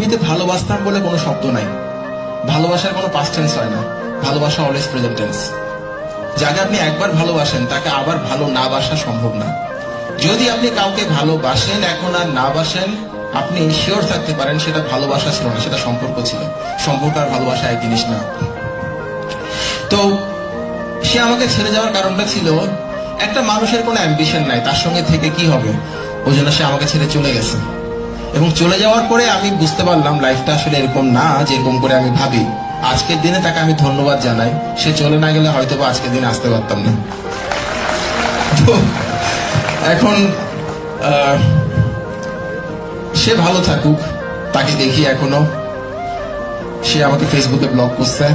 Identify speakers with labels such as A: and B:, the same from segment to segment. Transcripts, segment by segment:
A: পৃথিবীতে ভালোবাসতাম বলে কোনো শব্দ নাই। ভালোবাসার কোনো পাস্ট টেন্স হয় না, ভালোবাসা অলওয়েজ প্রেজেন্ট টেন্স। যাকে আপনি একবার ভালোবাসেন তাকে আবার ভালো না বাসা সম্ভব না। যদি আপনি কাউকে ভালোবাসেন এখন আর না বাসেন, আপনি শিওর থাকতে পারেন সেটা ভালোবাসা ছিল না, সেটা সম্পর্ক ছিল। সম্পর্ক আর ভালোবাসা এক জিনিস না। তো সে আমাকে ছেড়ে যাওয়ার কারণটা ছিল একটা মানুষের কোনো অ্যাম্বিশন নাই, তার সঙ্গে থেকে কি হবে, ওই জন্য সে আমাকে ছেড়ে চলে গেছে। এবং চলে যাওয়ার পরে আমি বুঝতে পারলাম লাইফটা আসলে এরকম না যেরকম করে আমি ভাবি। আজকের দিনে তাকে আমি ধন্যবাদ জানাই, সে চলে না গেলে হয়তো বা আজকের দিনে আসতে পারতাম না। তো এখন সে ভালো থাকুক, তাকে দেখি এখনো সে আমাকে ফেসবুকে ব্লক করছে,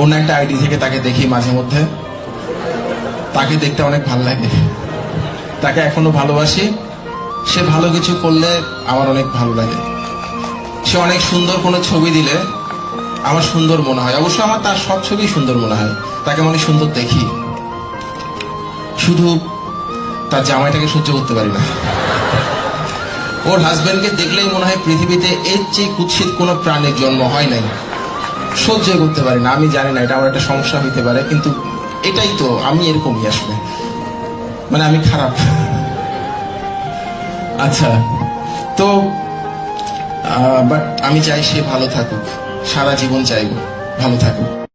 A: অন্য একটা আইডি থেকে তাকে দেখি মাঝে মধ্যে, তাকে দেখতে অনেক ভালো লাগে, তাকে এখনো ভালোবাসি। সে ভালো কিছু করলে আমার অনেক ভালো লাগে। সে অনেক সুন্দর কোনো ছবি দিলে আমার সুন্দর মনে হয়, অবশ্য আমার তার সব ছবি সুন্দর মনে হয়, তাকে অনেক সুন্দর দেখি, শুধু তার জামাইটাকে সহ্য করতে পারি না। ওর হাজবেন্ডকে দেখলেই মনে হয় পৃথিবীতে এর চেয়ে কুৎসিত কোনো প্রাণীর জন্ম হয় নাই, সহ্য করতে পারি না। আমি জানি না এটা আমার একটা সমস্যা হইতে পারে, কিন্তু এটাই তো, আমি এরকমই আসলে, মানে আমি খারাপ। আচ্ছা, তো বাট আমি চাই সে ভালো থাকুক, সারা জীবন চাইব ভালো থাকুক।